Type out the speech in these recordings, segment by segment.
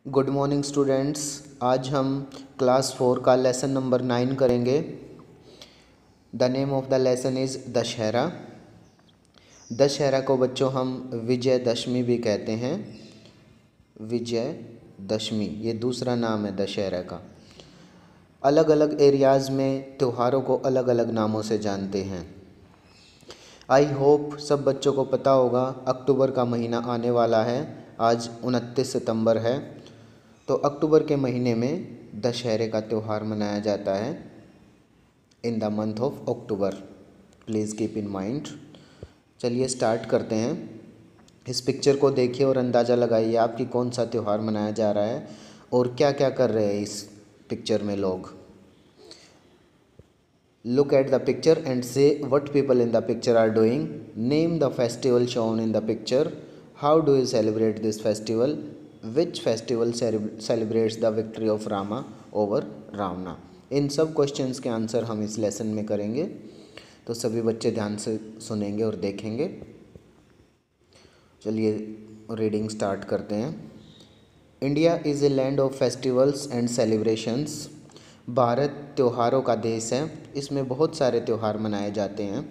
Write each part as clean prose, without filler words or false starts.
Good morning students. आज हम class 4 का लेसन नंबर 9 करेंगे। The name of the lesson is Dussehra. Dussehra को बच्चों हम विजयदशमी भी कहते हैं। विजयदशमी ये दूसरा नाम है दशहरा का। अलग अलग एरियाज़ में त्योहारों को अलग अलग नामों से जानते हैं। आई होप सब बच्चों को पता होगा, अक्टूबर का महीना आने वाला है। आज 29 सितंबर है, तो अक्टूबर के महीने में दशहरे का त्यौहार मनाया जाता है in the month of October. Please keep in mind. चलिए स्टार्ट करते हैं। इस पिक्चर को देखिए और अंदाज़ा लगाइए आप कि कौन सा त्यौहार मनाया जा रहा है और क्या क्या कर रहे हैं इस पिक्चर में लोग। Look at the picture and say what people in the picture are doing. Name the festival shown in the picture. How do you celebrate this festival? Which festival celebrates the victory of Rama over Ravana? इन सब questions के answer हम इस lesson में करेंगे, तो सभी बच्चे ध्यान से सुनेंगे और देखेंगे। चलिए रीडिंग स्टार्ट करते हैं। India is a land of festivals and celebrations. Bharat त्योहारों का देश है, इसमें बहुत सारे त्यौहार मनाए जाते हैं।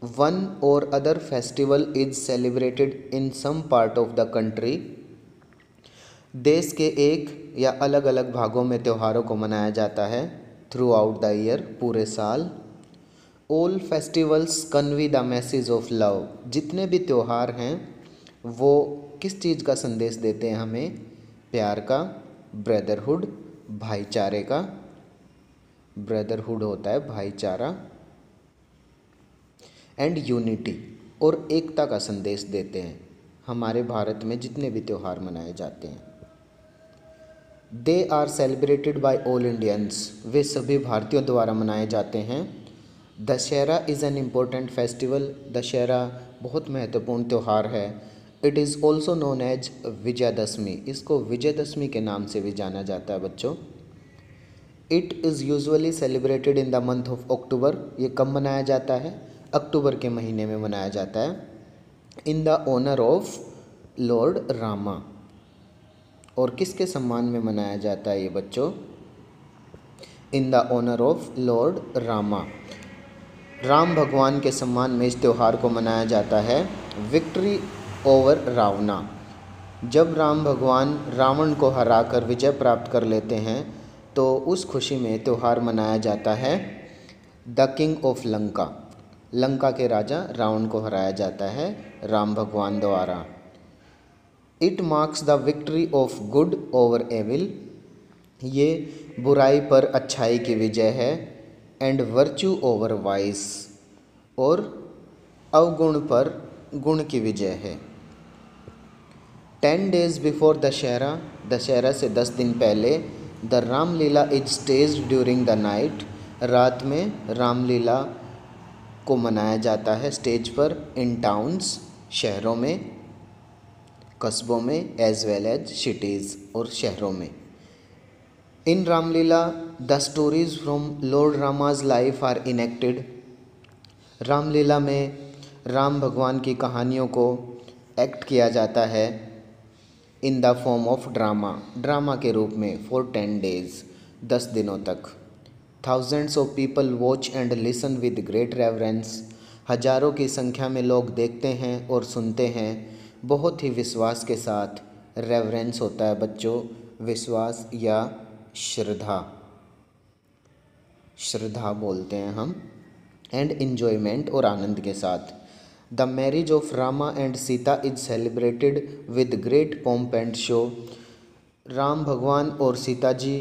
वन और other festival is celebrated in some part of the country. देश के एक या अलग अलग भागों में त्योहारों को मनाया जाता है। थ्रू आउट द ईयर, पूरे साल। All festivals convey the message of love. जितने भी त्यौहार हैं वो किस चीज़ का संदेश देते हैं हमें? प्यार का, ब्रदरहुड, भाईचारे का। ब्रदरहुड होता है भाईचारा, एंड यूनिटी, और एकता का संदेश देते हैं। हमारे भारत में जितने भी त्यौहार मनाए जाते हैं they are celebrated by all Indians. वे सभी भारतीयों द्वारा मनाए जाते हैं। Dussehra is an important festival. Dussehra बहुत महत्वपूर्ण त्यौहार है। It is also known as Vijayadashami. इसको विजयदशमी के नाम से भी जाना जाता है बच्चों। It is usually celebrated in the month of अक्टूबर। ये कब मनाया जाता है? अक्टूबर के महीने में मनाया जाता है। In the honour of lord Rama. और किसके सम्मान में मनाया जाता है ये बच्चों? In the honour of lord Rama. Ram भगवान के सम्मान में इस त्यौहार को मनाया जाता है। Victory over Ravana. जब राम भगवान रावण को हराकर विजय प्राप्त कर लेते हैं तो उस खुशी में त्यौहार मनाया जाता है। The king of Lanka. Lanka के राजा रावण को हराया जाता है राम भगवान द्वारा। It marks the victory of good over evil. ये बुराई पर अच्छाई की विजय है। And virtue over vice. और अवगुण पर गुण की विजय है। 10 days बिफोर दशहरा। दशहरा से 10 दिन पहले the Ramlila is staged during the night. रात में रामलीला को मनाया जाता है स्टेज पर। इन टाउन्स, शहरों में, कस्बों में, एज वेल एज सिटीज़, और शहरों में। In Ramlila the stories from lord Rama's life are enacted. Ramlila में राम भगवान की कहानियों को एक्ट किया जाता है in the form of drama. Drama के रूप में फॉर 10 days, 10 दिनों तक। Thousands of people watch and listen with great reverence. हजारों की संख्या में लोग देखते हैं और सुनते हैं बहुत ही विश्वास के साथ। रेवरेंस होता है बच्चों विश्वास या श्रद्धा, श्रद्धा बोलते हैं हम। एंड इन्जॉयमेंट, और आनंद के साथ। The marriage of Rama and Sita is celebrated with great pomp and show. Ram भगवान और सीता जी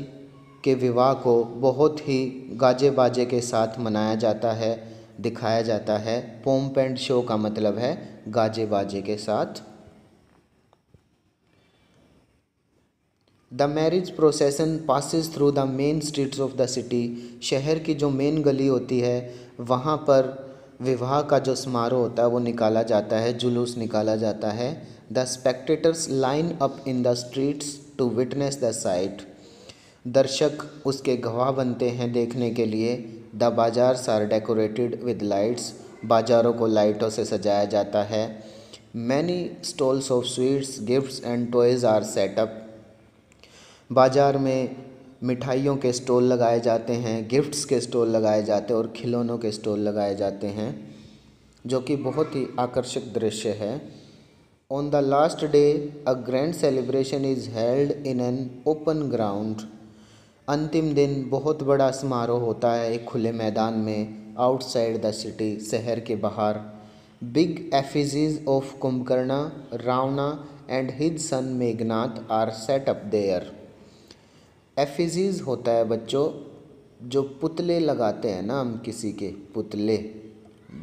के विवाह को बहुत ही गाजे बाजे के साथ मनाया जाता है, दिखाया जाता है। पॉम्प एंड शो का मतलब है गाजे बाजे के साथ। The marriage प्रोसेसन passes through the main streets of the city. शहर की जो मेन गली होती है वहाँ पर विवाह का जो समारोह होता है वो निकाला जाता है, जुलूस निकाला जाता है। The spectators line up in the streets to witness the sight. दर्शक उसके गवाह बनते हैं देखने के लिए। The bazaars are decorated with lights. बाज़ारों को लाइटों से सजाया जाता है। Many stalls of sweets, gifts and toys are set up. बाज़ार में मिठाइयों के स्टॉल लगाए जाते हैं, गिफ्ट्स के स्टॉल लगाए जाते हैं और खिलौनों के स्टॉल लगाए जाते हैं, जो कि बहुत ही आकर्षक दृश्य है। On the last day a grand celebration is held in an open ground. अंतिम दिन बहुत बड़ा समारोह होता है एक खुले मैदान में, आउटसाइड द सिटी, शहर के बाहर। Big effigies of Kumbhakarna, Ravana and his son Meghnath are set up there. Effigies होता है बच्चों जो पुतले लगाते हैं ना, हम किसी के पुतले,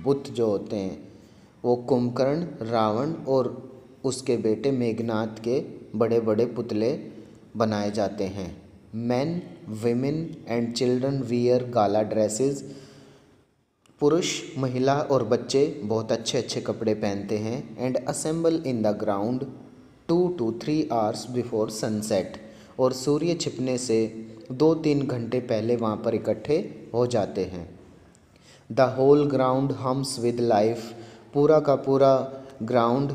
बुत जो होते हैं, वो कुंभकर्ण, रावण और उसके बेटे मेघनाथ के बड़े बड़े पुतले बनाए जाते हैं। Man, women and children wear gala dresses. पुरुष, महिला और बच्चे बहुत अच्छे अच्छे कपड़े पहनते हैं। And assemble in the ground 2 to 3 hours before sunset. और सूर्य छिपने से 2-3 घंटे पहले वहाँ पर इकट्ठे हो जाते हैं। The whole ground hums with life. पूरा का पूरा ग्राउंड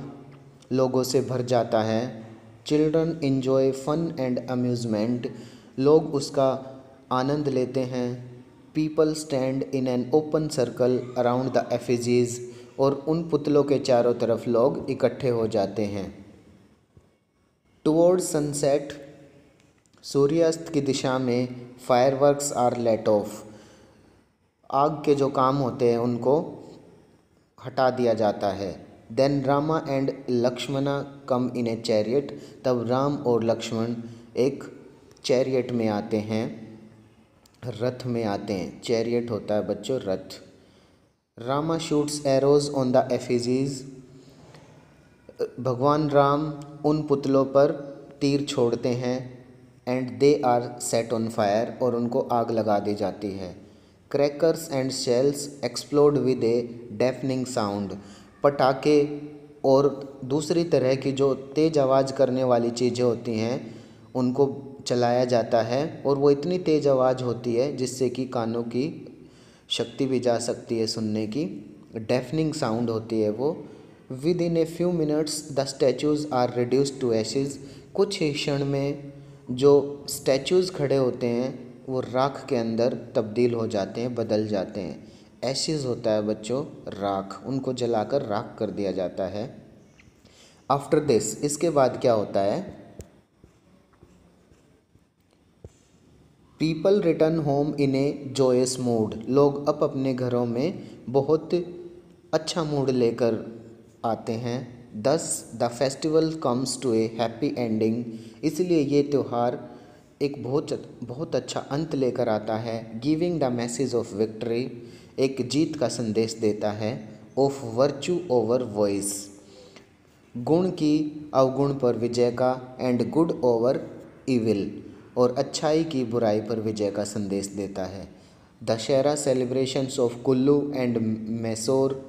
लोगों से भर जाता है। Children enjoy fun and amusement. लोग उसका आनंद लेते हैं। People stand in an open circle around the effigies. और उन पुतलों के चारों तरफ लोग इकट्ठे हो जाते हैं। टुवर्ड्स सनसेट, सूर्यास्त की दिशा में, फायरवर्क्स आर लेट ऑफ। आग के जो काम होते हैं उनको हटा दिया जाता है। Then Rama and Lakshmana come in a chariot. तब राम और लक्ष्मण एक चैरियट में आते हैं, रथ में आते हैं। चैरियट होता है बच्चों रथ। Rama shoots arrows on the effigies. भगवान राम उन पुतलों पर तीर छोड़ते हैं। And they are set on fire. और उनको आग लगा दी जाती है। Crackers and shells explode with a deafening sound. पटाखे और दूसरी तरह की जो तेज़ आवाज़ करने वाली चीज़ें होती हैं उनको चलाया जाता है। और वो इतनी तेज़ आवाज़ होती है जिससे कि कानों की शक्ति भी जा सकती है सुनने की। डेफनिंग साउंड होती है वो। Within a few minutes the statues are reduced to ashes. कुछ ही क्षण में जो स्टैचूज़ खड़े होते हैं वो राख के अंदर तब्दील हो जाते हैं, बदल जाते हैं। एशेज़ होता है बच्चों राख, उनको जलाकर राख कर दिया जाता है। आफ्टर दिस, इसके बाद क्या होता है? People return home in A Joyce mood. लोग अब अपने घरों में बहुत अच्छा मूड लेकर आते हैं। Thus the festival comes to a happy ending. इसलिए ये त्यौहार एक बहुत अच्छा अंत लेकर आता है। Giving the message of victory, एक जीत का संदेश देता है। ऑफ वर्च्यू ओवर वॉइस, गुण की अवगुण पर विजय का। एंड गुड ओवर इविल, और अच्छाई की बुराई पर विजय का संदेश देता है। Dussehra celebrations of Kullu and Mysore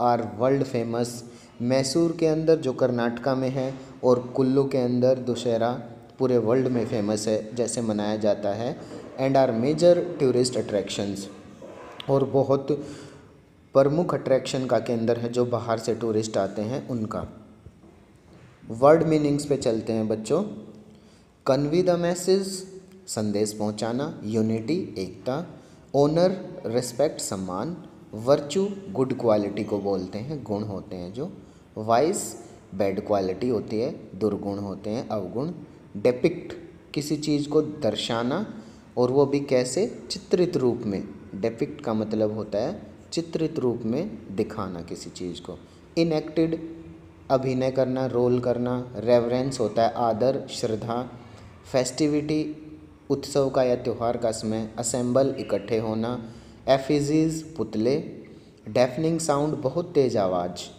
are world famous. Mysore के अंदर जो कर्नाटका में है और कुल्लू के अंदर दशहरा पूरे वर्ल्ड में फेमस है, जैसे मनाया जाता है। And are major tourist attractions, और बहुत प्रमुख अट्रैक्शन का केंद्र है जो बाहर से टूरिस्ट आते हैं उनका। वर्ड मीनिंग्स पे चलते हैं बच्चों। कन्वी द मैसेज, संदेश पहुंचाना। यूनिटी, एकता। ऑनर, रिस्पेक्ट, सम्मान। वर्चू, गुड क्वालिटी को बोलते हैं, गुण होते हैं जो। वाइस, बैड क्वालिटी होती है, दुर्गुण होते हैं, अवगुण। डेपिक्ट, किसी चीज़ को दर्शाना, और वो भी कैसे? चित्रित रूप में। डेपिक्ट का मतलब होता है चित्रित रूप में दिखाना किसी चीज़ को। इनएक्टेड, अभिनय करना, रोल करना। रेवरेंस होता है आदर, श्रद्धा। फेस्टिविटी, उत्सव का या त्यौहार का समय। असेंबल, इकट्ठे होना। एफिजीज, पुतले। डेफनिंग साउंड, बहुत तेज़ आवाज़।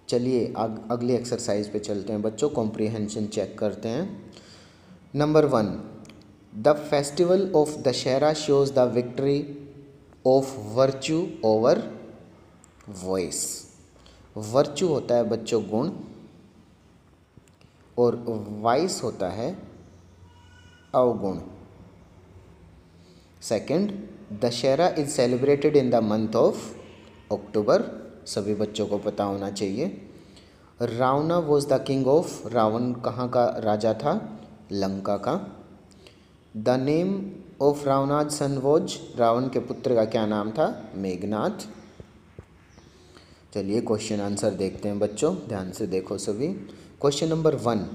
चलिए अगली एक्सरसाइज पे चलते हैं बच्चों, कॉम्प्रिहेंशन चेक करते हैं। Number 1, the festival of Dussehra shows the victory of virtue over vice. Virtue होता है बच्चों गुण, और वाइस होता है अवगुण। Second, Dussehra is celebrated in the month of October. सभी बच्चों को पता होना चाहिए। Ravana was the king of, Ravan कहाँ का राजा था? लंका का। The name of Ravana's son was, Ravan के पुत्र का क्या नाम था? मेघनाथ। चलिए क्वेश्चन आंसर देखते हैं बच्चों, ध्यान से देखो सभी। Question number 1,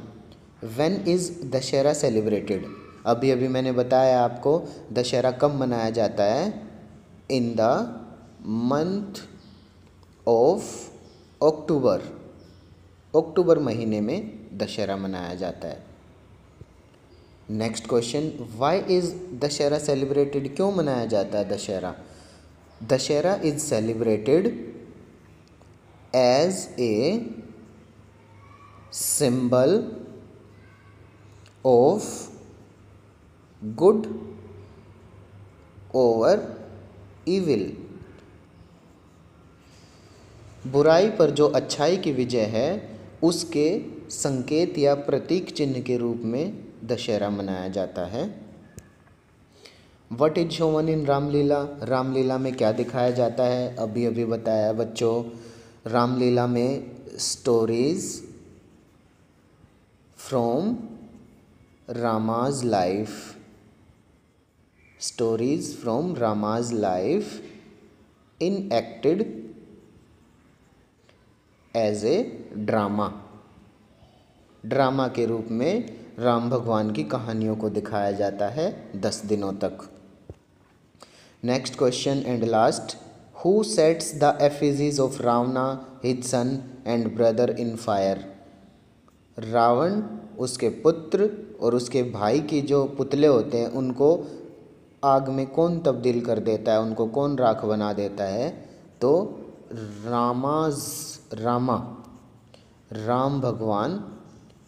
when is Dussehra celebrated? अभी अभी मैंने बताया आपको दशहरा कब मनाया जाता है? In the month of October, October महीने में दशहरा मनाया जाता है। Next question, why is Dussehra celebrated? क्यों मनाया जाता है Dussehra? Dussehra is celebrated as a symbol of good over evil. बुराई पर जो अच्छाई की विजय है उसके संकेत या प्रतीक चिन्ह के रूप में दशहरा मनाया जाता है। वट इज शोवन इन रामलीला? रामलीला में क्या दिखाया जाता है? अभी अभी बताया बच्चों, रामलीला में stories from Rama's life, stories from Rama's life enacted as a drama, drama के रूप में राम भगवान की कहानियों को दिखाया जाता है 10 दिनों तक। Next question and last, who sets the effigies of Ravana his son and brother in fire? Ravan, उसके पुत्र और उसके भाई की जो पुतले होते हैं उनको आग में कौन तब्दील कर देता है, उनको कौन राख बना देता है? तो राम भगवान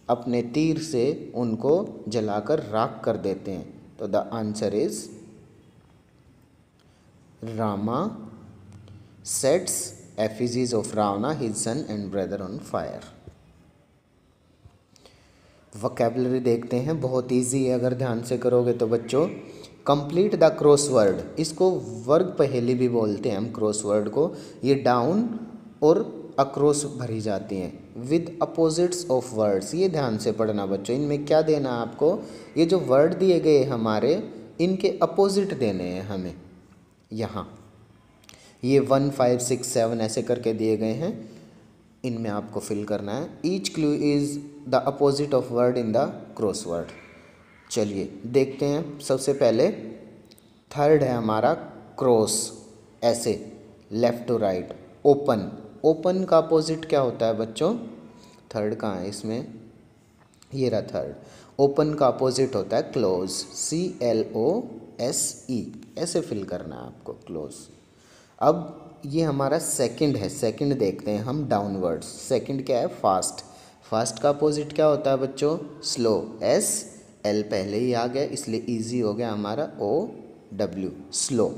अपने तीर से उनको जलाकर राख कर देते हैं। तो the answer is Rama sets effigies of Ravana his son and brother on fire. Vocabulary देखते हैं, बहुत इजी है अगर ध्यान से करोगे तो बच्चों। कंप्लीट द क्रॉसवर्ड, इसको वर्ग पहेली भी बोलते हैं हम क्रॉसवर्ड को। ये डाउन और अक्रॉस भरी जाती हैं विद अपोजिट्स ऑफ वर्ड्स। ये ध्यान से पढ़ना बच्चों, इनमें क्या देना आपको? ये जो वर्ड दिए गए हमारे, इनके अपोजिट देने हैं हमें। यहाँ ये 1, 5, 6, 7 ऐसे करके दिए गए हैं, इनमें आपको फिल करना है। Each clue is the opposite of word in the crossword. चलिए देखते हैं। सबसे पहले थर्ड है हमारा क्रॉस, ऐसे left to right. Open, open का अपोजिट क्या होता है बच्चों? थर्ड कहाँ है इसमें? ये रहा थर्ड। ओपन का अपोजिट होता है क्लोज, CLOSE, ऐसे फिल करना है आपको, क्लोज। अब ये हमारा सेकंड है, सेकंड देखते हैं हम डाउनवर्ड्स। सेकंड क्या है? फास्ट। फास्ट का अपोजिट क्या होता है बच्चों? स्लो, SL पहले ही आ गया इसलिए इजी हो गया हमारा, OW, स्लो।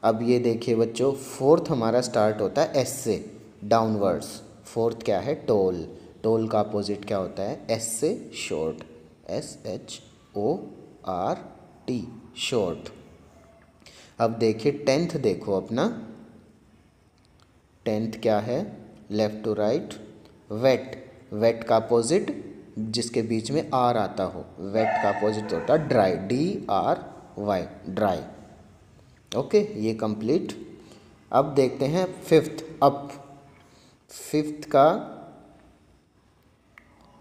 अब ये देखिए बच्चों, फोर्थ हमारा स्टार्ट होता है S से, डाउनवर्ड्स। फोर्थ क्या है? टोल। टोल का अपोजिट क्या होता है? S से, शॉर्ट, SHORT, शॉर्ट। अब देखिए टेंथ, देखो अपना टेंथ क्या है? Left to right. Wait, wait का अपोजिट जिसके बीच में R आता हो, वेट का अपोजिट होता है ड्राई, DRY, ड्राई। ओके, ये कंप्लीट। अब देखते हैं फिफ्थ, अप। फिफ्थ का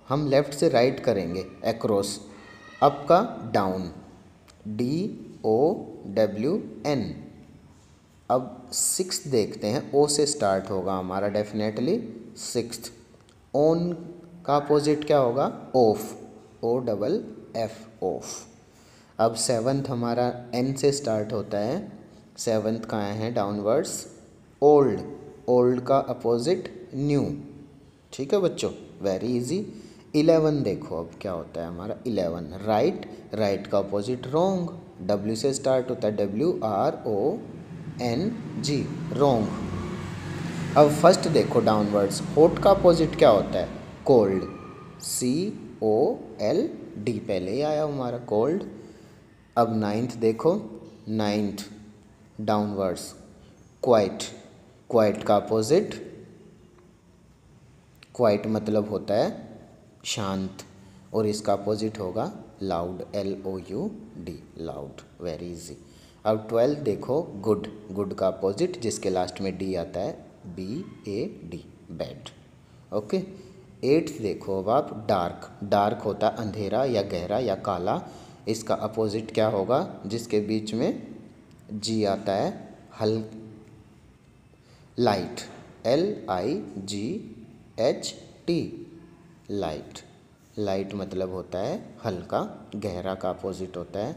हम लेफ़्ट से राइट करेंगे, अक्रॉस। अप का डाउन, DOWN। अब सिक्स्थ देखते हैं, O से स्टार्ट होगा हमारा डेफिनेटली, सिक्स्थ। ऑन का अपोजिट क्या होगा? Of, OFF, of. अब सेवन्थ हमारा N से स्टार्ट होता है, सेवन्थ कहाँ है? डाउनवर्ड्स। ओल्ड, ओल्ड का अपोजिट न्यू। ठीक है बच्चों, वेरी इजी। 11 देखो अब क्या होता है हमारा? 11 राइट, राइट का अपोजिट रॉन्ग, W से स्टार्ट होता है, WRONG, रॉन्ग। अब फर्स्ट देखो डाउनवर्ड्स, हॉट का अपोजिट क्या होता है? कोल्ड, COLD, पहले ही आया हमारा, कोल्ड। अब नाइन्थ देखो, नाइन्थ डाउनवर्ड्स, क्वाइट, क्वाइट का अपोजिट, क्वाइट मतलब होता है शांत, और इसका अपोजिट होगा loud, LOUD, loud, very easy. अब 12 देखो, गुड, गुड का अपोजिट जिसके लास्ट में डी आता है, BAD, बैड। ओके। 8 देखो अब आप, डार्क, डार्क होता है अंधेरा या गहरा या काला, इसका अपोजिट क्या होगा जिसके बीच में जी आता है, लाइट, LIGHT, लाइट। लाइट मतलब होता है हल्का, गहरा का अपोजिट होता है।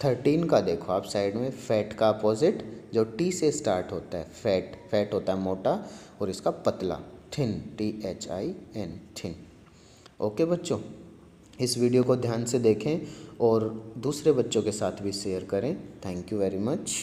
13 का देखो आप साइड में, फैट का अपोजिट जो टी से स्टार्ट होता है, फैट, फैट होता है मोटा और इसका पतला, थिन, THIN, थिन। ओके बच्चों, इस वीडियो को ध्यान से देखें और दूसरे बच्चों के साथ भी शेयर करें। Thank you very much.